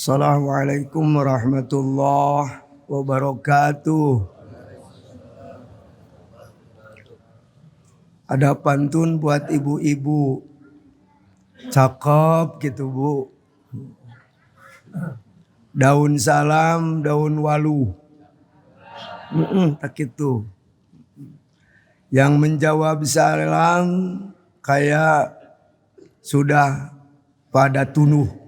Assalamualaikum warahmatullahi wabarakatuh. Ada pantun buat ibu-ibu. Cakep gitu Bu. Daun salam, daun walu. Tak gitu. Yang menjawab salam kayak sudah pada tunuh.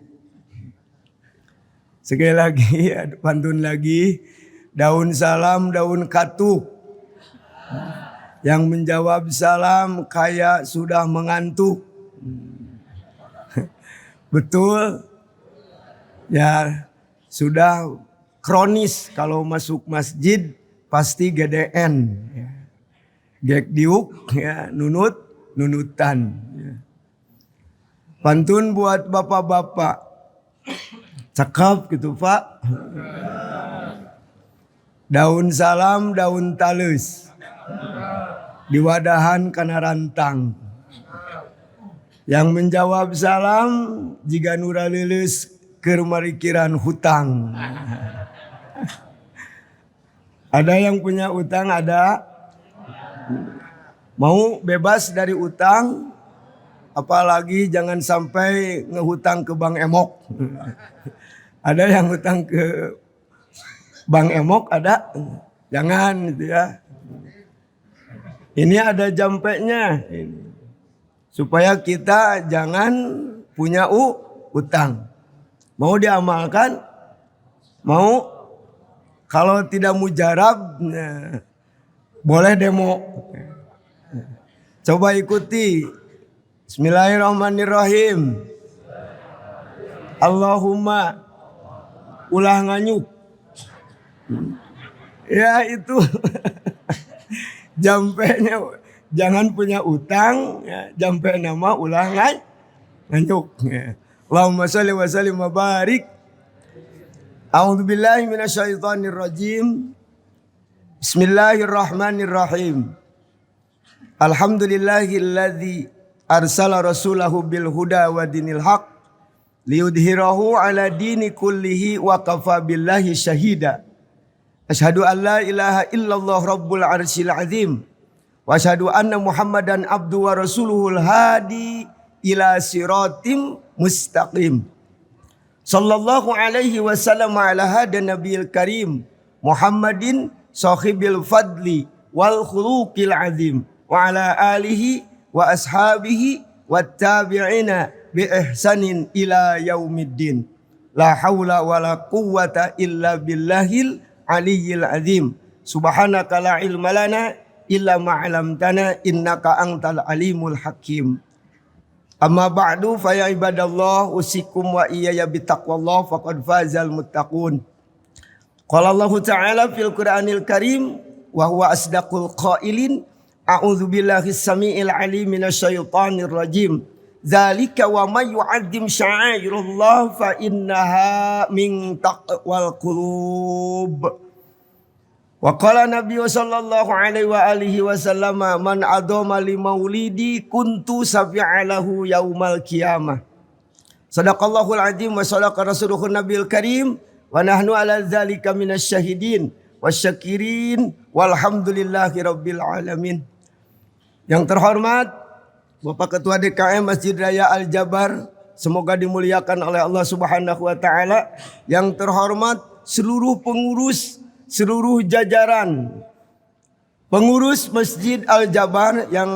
Sekali lagi, ada pantun lagi. Daun salam, daun katuk. Yang menjawab salam kayak sudah mengantuk. Betul? Ya, sudah kronis kalau masuk masjid pasti GDN. Gek diuk, ya, nunut, nunutan. Pantun buat bapak-bapak. Cakep gitu Pak. Daun salam, daun talus. Diwadahan kana rantang. Yang menjawab salam jika nura lulus keur marikiran hutang. Ada yang punya utang, ada. Mau bebas dari utang, apalagi jangan sampai ngehutang ke Bang Emok. Ada yang hutang ke Bang Emok, ada. Jangan gitu ya. Ini ada jampeknya. Supaya kita jangan punya utang. Mau diamalkan? Mau? Kalau tidak mujarab, nah, boleh demo. Coba ikuti. Bismillahirrahmanirrahim. Allahumma ulah nganyuk. Ya itu. Jampenya jangan punya utang, ya, jampe nama ulah nganyuk. Ya. Allahumma sholli wa sallim wa barik. A'udzubillahi minasyaitonirrajim. Bismillahirrahmanirrahim. Alhamdulillahilladzi arsala rasulahu bil huda wa dinil haq liyudhhirahu ala dini kullihi wa kafa billahi syahida. Asyhadu an la ilaha illallah rabbul arsyil azim. Wa asyhadu anna Muhammadan abdu wa rasuluhul hadi ila siratim mustaqim. Sallallahu alaihi wasallam ala hadan nabiyil karim Muhammadin sahibil fadli wal khuluqil azim wa ala alihi wa ashabihi wat tabi'ina bi ihsanin ila yaumiddin. La haula wala quwwata illa billahil aliyyil azim. Subhanaka la ilma lana illa ma 'allamtana innaka antal alimul hakim. Amma ba'du fa ya ibadallah usikum wa iyaya bitaqwallah faqad fazal muttaqun. Qala Allah Ta'ala fil Qur'anil Karim wa huwa asdaqul qailin a'udzu billahi samiil alim minasyaitonir rajim. Dzalika wa may yu'azzim sya'airallah fa innaha min taqwal qulub. Wa qala Nabi sallallahu alaihi wa alihi wasallam man adoma li maulidi kuntu safi'alahu yaumal qiyamah. Sadaqallahul azim wa sadaqa rasuluhun nabiyil karim wa nahnu ala dzalika minasyahidin wasyakirin walhamdulillahi rabbil alamin. Yang terhormat Bapak Ketua DKM Masjid Raya Al Jabar, semoga dimuliakan oleh Allah Subhanahu wa taala. Yang terhormat seluruh pengurus, seluruh jajaran pengurus Masjid Al Jabar yang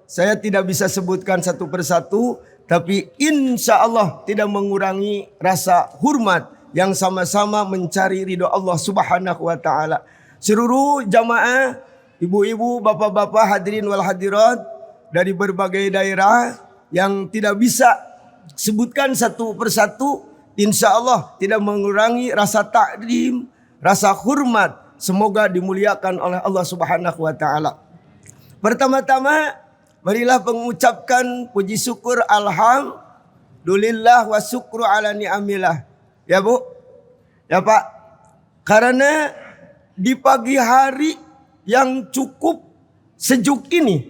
saya tidak bisa sebutkan satu persatu, tapi insya Allah tidak mengurangi rasa hormat yang sama-sama mencari ridho Allah Subhanahu wa taala. Seluruh jamaah, ibu-ibu, bapak-bapak, hadirin wal hadirat dari berbagai daerah yang tidak bisa sebutkan satu persatu, insya Allah tidak mengurangi rasa takdim, rasa hormat. Semoga dimuliakan oleh Allah Subhanahu wa taala. Pertama-tama marilah mengucapkan puji syukur alhamdulillah wa syukru ala ni'amillah. Ya Bu, ya Pak. Karena di pagi hari yang cukup sejuk ini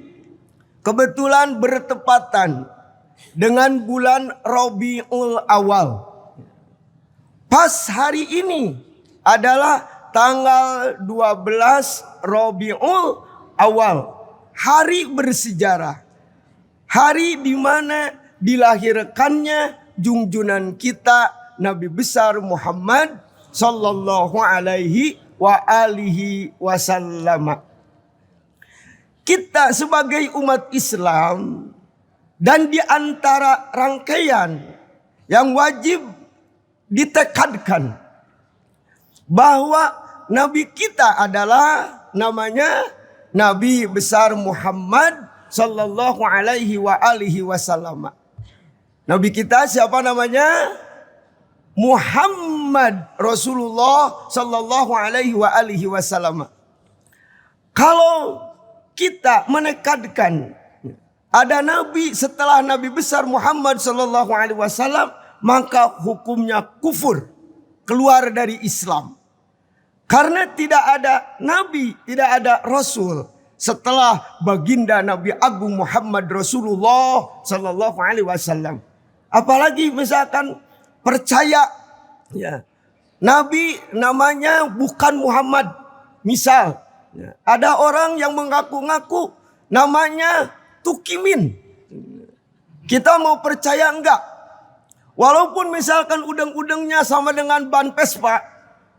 kebetulan bertepatan dengan bulan Rabiul Awal. Pas hari ini adalah tanggal 12 Rabiul Awal. Hari bersejarah. Hari di mana dilahirkannya junjungan kita Nabi besar Muhammad sallallahu alaihi wa alihi wasallam. Kita sebagai umat Islam dan di antara rangkaian yang wajib ditekankan bahwa Nabi kita adalah namanya Nabi besar Muhammad sallallahu alaihi wa alihi wasallam. Nabi kita siapa namanya? Muhammad Rasulullah sallallahu alaihi wa alihi wasallam. Kalau kita menekankan ada nabi setelah Nabi besar Muhammad sallallahu alaihi wasallam, maka hukumnya kufur, keluar dari Islam. Karena tidak ada nabi, tidak ada rasul setelah baginda Nabi Agung Muhammad Rasulullah sallallahu alaihi wasallam. Apalagi misalkan percaya ya, nabi namanya bukan Muhammad. Misal ya, ada orang yang mengaku-ngaku namanya Tukimin. Kita mau percaya enggak? Walaupun misalkan udang-udangnya sama dengan ban Vespa,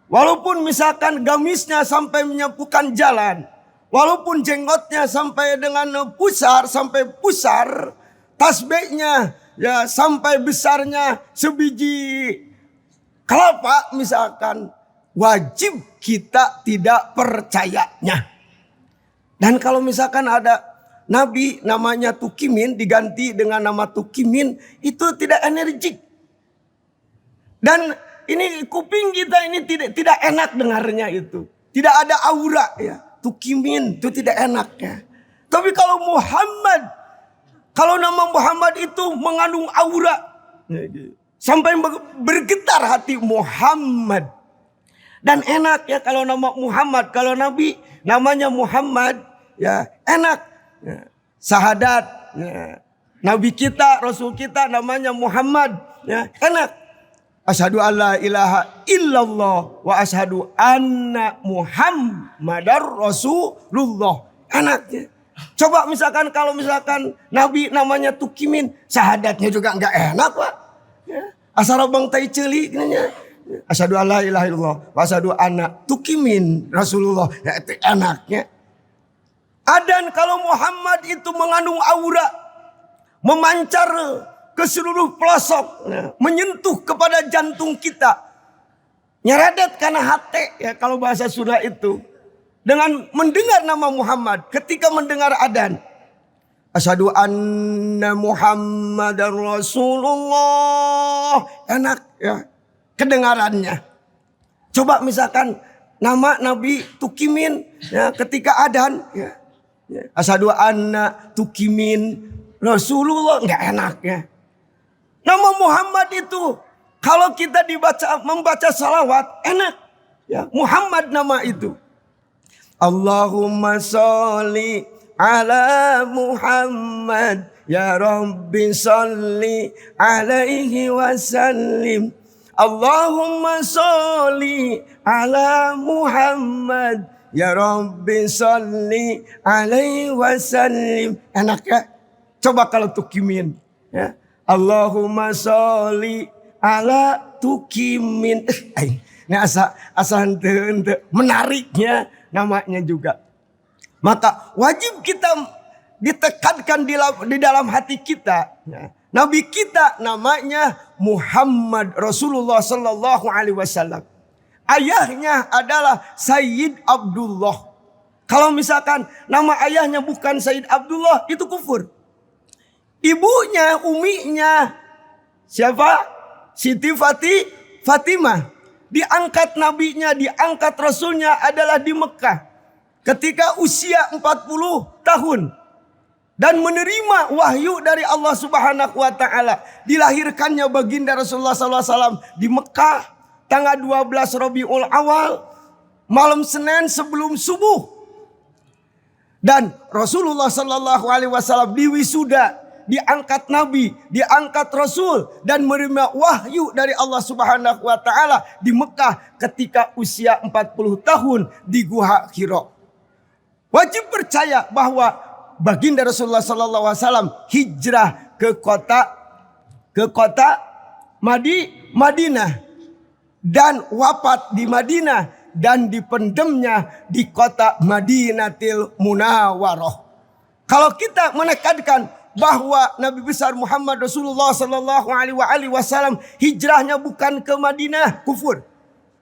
walaupun misalkan gamisnya sampai menyapukan jalan, walaupun jenggotnya sampai dengan pusar, tasbihnya ya sampai besarnya sebiji kelapa misalkan, wajib kita tidak percayanya. Dan kalau misalkan ada nabi namanya Tukimin diganti dengan nama Tukimin, itu tidak energik. Dan ini kuping kita ini tidak enak dengarnya itu. Tidak ada aura ya. Tukimin itu tidak enak ya. Tapi kalau Muhammad, kalau nama Muhammad itu mengandung aura, sampai bergetar hati Muhammad. Dan enak ya kalau nama Muhammad, kalau nabi namanya Muhammad ya enak. Ya, sahadat ya. Nabi kita, Rasul kita namanya Muhammad ya, enak. Asyhadu alla ilaha illallah wa asyhadu anna Muhammadar Rasulullah. Enak ya. Coba misalkan kalau misalkan Nabi namanya Tukimin, sahadatnya juga enggak enak Pak ya. Asal bang tai ceuli nya. Asyhadu alla ilaha illallah wa asyhadu anna Tukimin Rasulullah. Ya itu enaknya. Adan kalau Muhammad itu mengandung aura, memancar ke seluruh pelosok, menyentuh kepada jantung kita, nyeredet karena hati ya kalau bahasa Sunda itu. Dengan mendengar nama Muhammad, ketika mendengar adan, asyhadu anna Muhammadar Rasulullah, enak ya kedengarannya. Coba misalkan nama Nabi Tukimin ya ketika adan ya. Asyhadu anna Tukimin Rasulullah, enggak enak ya. Nama Muhammad itu kalau kita membaca salawat enak ya. Muhammad nama itu. Allahumma sholli ala Muhammad ya Rabbi sholli alaihi wasallim. Allahumma sholli ala Muhammad ya Rabbi sholli alaihi wasallim. Enak ya? Coba kalau Tukimin ya. Allahumma sholli ala Tukimin. Ini asa henteu menariknya namanya juga. Maka wajib kita ditekankan di dalam hati kita ya. Nabi kita namanya Muhammad Rasulullah sallallahu alaihi wasallam. Ayahnya adalah Sayyid Abdullah. Kalau misalkan nama ayahnya bukan Sayyid Abdullah, itu kufur. Ibunya, uminya, siapa? Siti Fatimah. Diangkat nabinya, diangkat rasulnya adalah di Mekah. Ketika usia 40 tahun. Dan menerima wahyu dari Allah subhanahu wa ta'ala. Dilahirkannya baginda Rasulullah SAW di Mekah. Tanggal 12 Rabiul Awal, malam Senin sebelum subuh. Dan Rasulullah sallallahu alaihi wasallam diwisuda diangkat nabi, diangkat rasul dan menerima wahyu dari Allah Subhanahu wa taala di Mekah ketika usia 40 tahun di Gua Hira. Wajib percaya bahwa baginda Rasulullah sallallahu alaihi wasallam hijrah ke kota Madinah dan wafat di Madinah dan dipendemnya di kota Madinatil Munawwarah. Kalau kita menekankan bahwa Nabi besar Muhammad Rasulullah sallallahu alaihi wasallam hijrahnya bukan ke Madinah, kufur.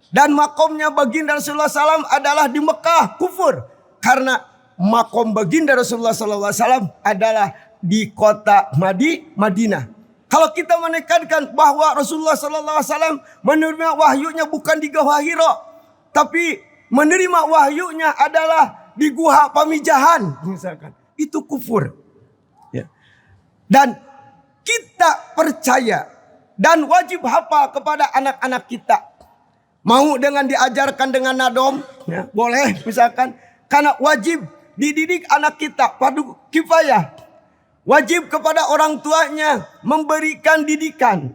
Dan makomnya baginda Rasulullah SAW adalah di Mekah, kufur. Karena makom baginda Rasulullah SAW adalah di kota Madinah. Kalau kita menekankan bahwa Rasulullah SAW menerima wahyunya bukan di Gua Hira, tapi menerima wahyunya adalah di Gua Pamijahan, misalkan, itu kufur. Ya. Dan kita percaya dan wajib hafal kepada anak-anak kita. Mau dengan diajarkan dengan nadom, ya, boleh misalkan. Karena wajib dididik anak kita, fardu kifayah. Wajib kepada orang tuanya memberikan didikan,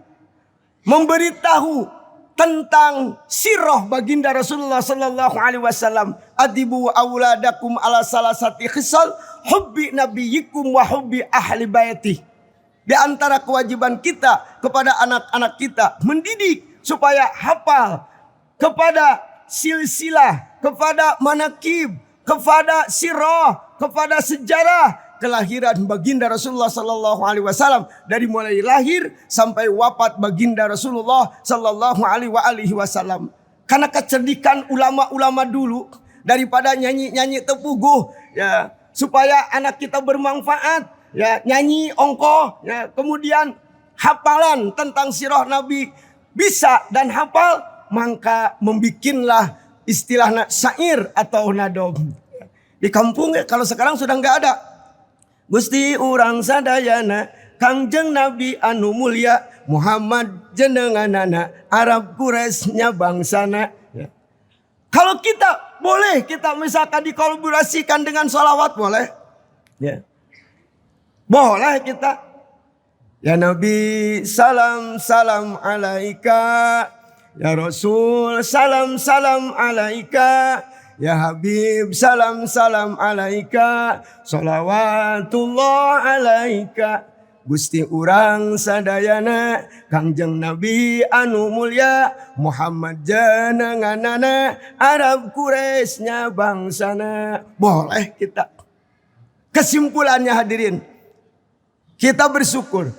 memberitahu tentang sirah baginda Rasulullah sallallahu alaihi wasallam. Adibu auladakum ala salasati khisal hubbi nabiyyikum wa hubbi ahli baiti. Di antara kewajiban kita kepada anak-anak kita mendidik supaya hafal kepada silsilah, kepada manakib, kepada sirah, kepada sejarah kelahiran baginda Rasulullah sallallahu alaihi wasallam dari mulai lahir sampai wafat baginda Rasulullah sallallahu alaihi wasallam. Karena kecerdikan ulama-ulama dulu daripada nyanyi-nyanyi tepuguh, ya, supaya anak kita bermanfaat, ya, nyanyi ongkoh, ya, kemudian hafalan tentang sirah Nabi bisa dan hafal, maka membikinlah istilahnya syair atau nadom. Di kampung kalau sekarang sudah nggak ada. Gusti urang sadayana Kangjeng Nabi anu mulia Muhammad jenenganana Arab Quraisynya bangsana. Ya. Kalau kita boleh kita misalkan dikolaborasikan dengan sholawat boleh. Ya. Boleh kita. Ya Nabi salam salam alaika. Ya Rasul salam salam alaika. Ya Habib salam salam alaika. Sholawatullah alaika. Gusti urang sadayana Kangjeng Nabi anu mulia Muhammad jenenganana Arab Quraisynya bangsana. Boleh kita. Kesimpulannya hadirin, kita bersyukur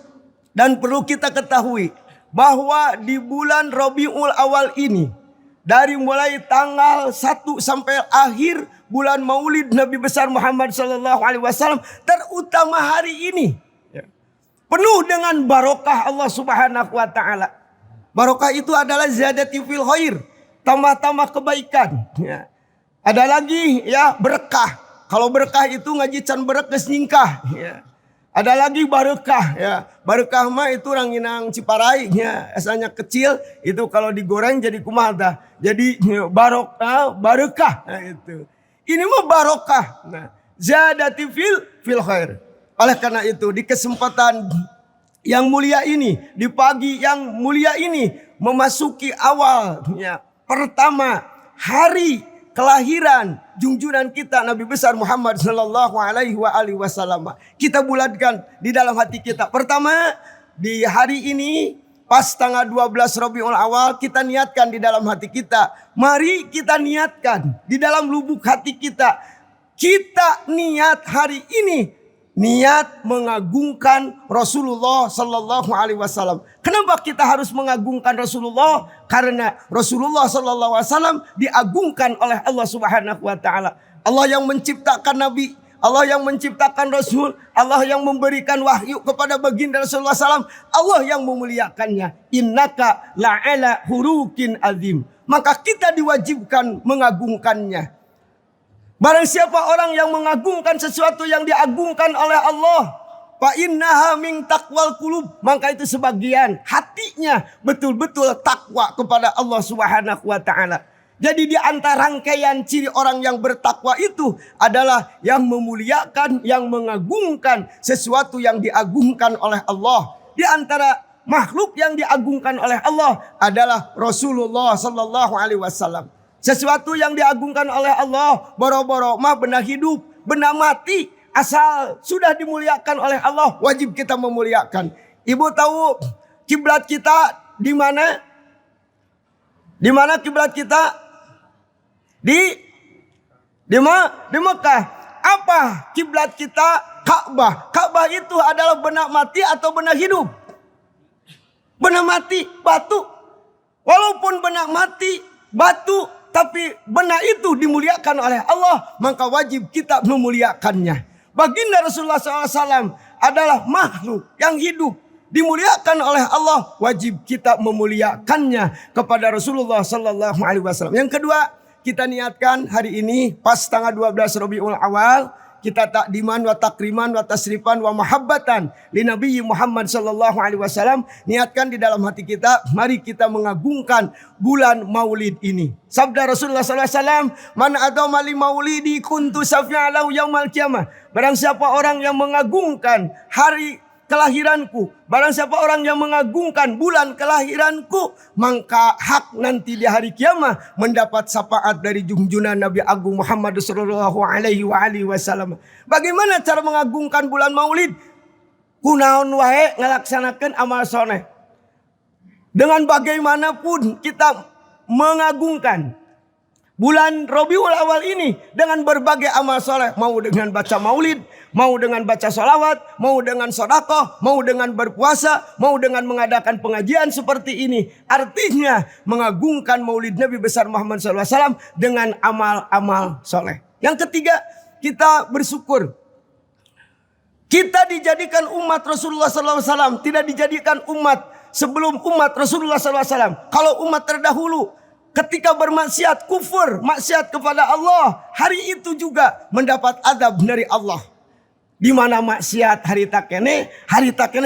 dan perlu kita ketahui bahwa di bulan Rabiul Awal ini, dari mulai tanggal 1 sampai akhir bulan Maulid Nabi besar Muhammad sallallahu alaihi wasallam, terutama hari ini, penuh dengan barokah Allah Subhanahu wa taala. Barokah itu adalah ziyadati fil khair, tambah-tambah kebaikan, ya. Ada lagi, ya, berkah. Kalau berkah itu ngaji can berekes nyingkah, ya. Ada lagi barokah, ya. Barokah mah itu ranginang Ciparai, ya. Asalnya kecil, itu kalau digoreng jadi kumaha. Jadi barokah. Nah, itu. Ini mah barokah. Nah, ziyadati fil khair. Oleh karena itu di kesempatan yang mulia ini, di pagi yang mulia ini, memasuki awal, ya, pertama hari kelahiran junjungan kita Nabi besar Muhammad sallallahu alaihi wasallam. Kita bulatkan di dalam hati kita. Pertama, di hari ini pas tanggal 12 Rabiul Awal, kita niatkan di dalam hati kita. Mari kita niatkan di dalam lubuk hati kita. Kita niat hari ini, niat mengagungkan Rasulullah sallallahu alaihi wasallam. Kenapa kita harus mengagungkan Rasulullah? Karena Rasulullah sallallahu alaihi wasallam diagungkan oleh Allah Subhanahu wa taala. Allah yang menciptakan Nabi, Allah yang menciptakan Rasul, Allah yang memberikan wahyu kepada baginda Rasulullah SAW, Allah yang memuliakannya. Innaka la'ala hurukin azim. Maka kita diwajibkan mengagungkannya. Barang siapa orang yang mengagungkan sesuatu yang diagungkan oleh Allah, fa innaha min taqwal qulub, maka itu sebagian hatinya betul-betul takwa kepada Allah Subhanahu wa taala. Jadi di antara rangkaian ciri orang yang bertakwa itu adalah yang memuliakan, yang mengagungkan sesuatu yang diagungkan oleh Allah. Di antara makhluk yang diagungkan oleh Allah adalah Rasulullah sallallahu alaihi wasallam. Sesuatu yang diagungkan oleh Allah, boro-boro mah benda hidup, benda mati, asal sudah dimuliakan oleh Allah, wajib kita memuliakan. Ibu tahu kiblat kita di mana? Di mana kiblat kita? Di Mekah. Apa kiblat kita? Ka'bah. Ka'bah itu adalah benda mati atau benda hidup? Benda mati, batu. Walaupun benda mati, batu, tapi benda itu dimuliakan oleh Allah, maka wajib kita memuliakannya. Baginda Rasulullah SAW adalah makhluk yang hidup, dimuliakan oleh Allah, wajib kita memuliakannya kepada Rasulullah SAW. Yang kedua, kita niatkan hari ini pas tanggal 12 Rabiul Awal, kita takdiman wa takriman wa tasrifan wa mahabbatan li Nabi Muhammad sallallahu alaihi wasallam. Niatkan di dalam hati kita, mari kita mengagungkan bulan Maulid ini. Sabda Rasulullah sallallahu alaihi wasallam, "Man adama li maulidi kuntu syafi'alahu yaumal qiyamah." Barang siapa orang yang mengagungkan hari kelahiranku, barang siapa orang yang mengagungkan bulan kelahiranku, maka hak nanti di hari kiamat mendapat syafaat dari junjungan Nabi Agung Muhammad sallallahu alaihi wasallam. Bagaimana cara mengagungkan bulan Maulid? Kunaon wae ngalaksanakeun amal soleh. Dengan bagaimanapun kita mengagungkan bulan Rabiul Awal ini dengan berbagai amal soleh, mau dengan baca maulid, mau dengan baca sholawat, mau dengan sedekah, mau dengan berpuasa, mau dengan mengadakan pengajian seperti ini. Artinya mengagungkan maulid Nabi besar Muhammad SAW dengan amal-amal soleh. Yang ketiga, kita bersyukur. Kita dijadikan umat Rasulullah SAW, tidak dijadikan umat sebelum umat Rasulullah SAW. Kalau umat terdahulu ketika bermaksiat, kufur, maksiat kepada Allah, hari itu juga mendapat adab dari Allah. Di mana maksiat hari takene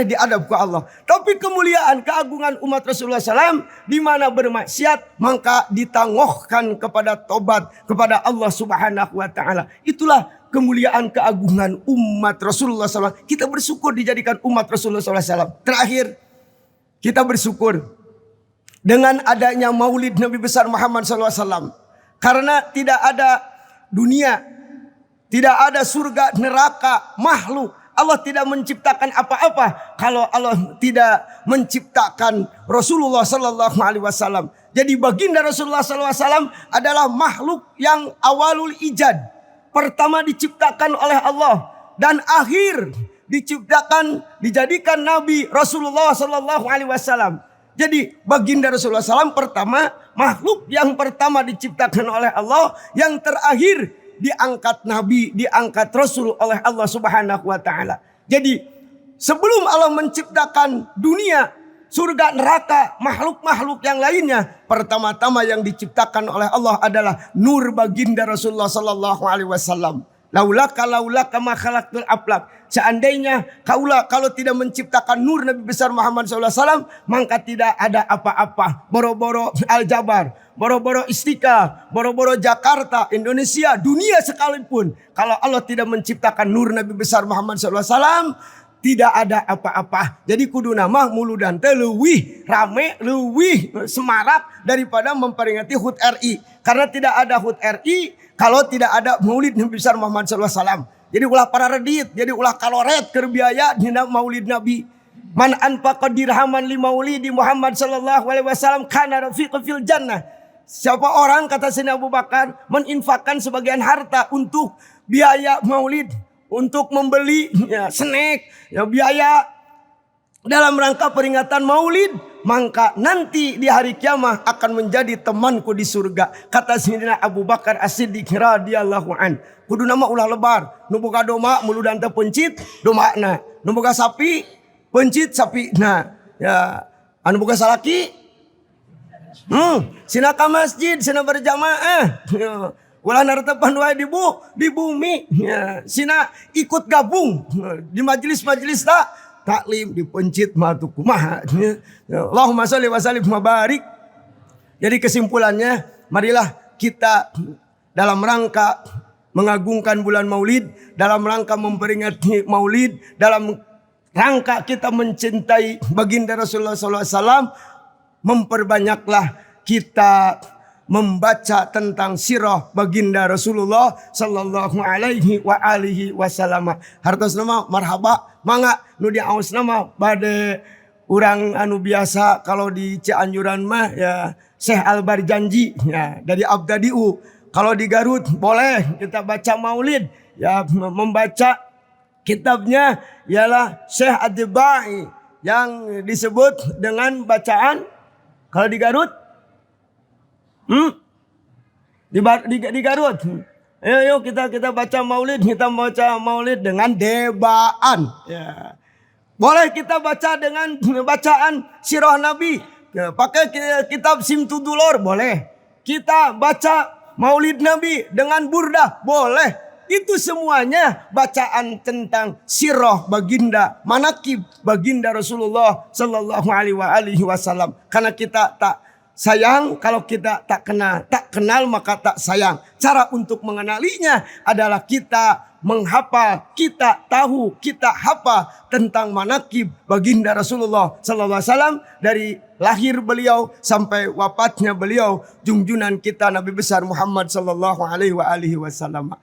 diadab ke Allah. Tapi kemuliaan, keagungan umat Rasulullah SAW, di mana bermaksiat maka ditangguhkan kepada tobat kepada Allah Subhanahu wa taala. Itulah kemuliaan, keagungan umat Rasulullah SAW. Kita bersyukur dijadikan umat Rasulullah SAW. Terakhir, kita bersyukur dengan adanya maulid Nabi besar Muhammad SAW. Karena tidak ada dunia, tidak ada surga, neraka, makhluk. Allah tidak menciptakan apa-apa kalau Allah tidak menciptakan Rasulullah Sallallahu Alaihi Wasallam. Jadi baginda Rasulullah Sallallahu Alaihi Wasallam adalah makhluk yang awalul ijad, pertama diciptakan oleh Allah dan akhir dijadikan Nabi Rasulullah Sallallahu Alaihi Wasallam. Jadi baginda Rasulullah SAW pertama, makhluk yang pertama diciptakan oleh Allah, yang terakhir diangkat Nabi, diangkat Rasul oleh Allah Subhanahu wa taala. Jadi sebelum Allah menciptakan dunia, surga, neraka, makhluk-makhluk yang lainnya, pertama-tama yang diciptakan oleh Allah adalah nur baginda Rasulullah sallallahu alaihi wasallam. Laulaka ma khalaqtul aflak. Seandainya kalau tidak menciptakan nur Nabi besar Muhammad SAW, maka tidak ada apa-apa. Boro-boro Al-Jabar, boro-boro Istiqlal, boro-boro Jakarta, Indonesia, dunia sekalipun. Kalau Allah tidak menciptakan nur Nabi besar Muhammad SAW, tidak ada apa-apa. Jadi kudu nama muludan teh leuwih rame, leuwih semarak daripada memperingati HUT RI. Karena tidak ada HUT RI kalau tidak ada maulid Nabi besar Muhammad SAW. Jadi ulah para redit, jadi ulah kaloret keur biaya dina maulid Nabi. Man anfaqa dirhaman li maulidi Muhammad sallallahu alaihi wasallam kana rafiqan fil jannah. Siapa orang, kata Sayyidina Abu Bakar, meninfakkan sebagian harta untuk biaya maulid, untuk membeli snack, biaya dalam rangka peringatan maulid, maka nanti di hari kiamat akan menjadi temanku di surga. Kata Sayyidina Abu Bakar As-Siddiq radhiyallahu an. Kudu nama ulah lebar, nu boga doma muludan teh pencit domana, nu boga sapi pencit sapina. Ya, anu boga salaki sina ka masjid, sina berjamaah. Ulah nartepan wae di bumi. Ya, sina ikut gabung di majelis-majelis taklim dipencit matu kumaha. Allahumma sholli wa sallim wa barik. Jadi kesimpulannya, marilah kita dalam rangka mengagungkan bulan Maulid, dalam rangka memperingati Maulid, dalam rangka kita mencintai baginda Rasulullah SAW, memperbanyaklah kita membaca tentang sirah baginda Rasulullah sallallahu alaihi wa alihi wasallam. Hartos nama marhaba mangga nu diaos nama bade urang anu biasa kalau di Cianjuran mah ya Syekh Albar Janji ya dari Abdadiu. Kalau di Garut boleh kita baca Maulid ya, membaca kitabnya ialah Syekh Ad-Dibai yang disebut dengan bacaan kalau di Garut di Garut. Ayo kita baca Maulid, kita baca Maulid dengan debaan. Ya. Boleh kita baca dengan bacaan sirah Nabi. Ya, pakai kitab Simtudulor boleh. Kita baca Maulid Nabi dengan burdah boleh. Itu semuanya bacaan tentang sirah baginda, manakib baginda Rasulullah sallallahu alaihi wasallam. Karena kita tak sayang kalau kita tak kenal maka tak sayang. Cara untuk mengenalinya adalah kita menghafal, kita tahu, kita hafal tentang manakib baginda Rasulullah sallallahu alaihi wasallam dari lahir beliau sampai wafatnya beliau, junjungan kita Nabi besar Muhammad sallallahu alaihi wasallam.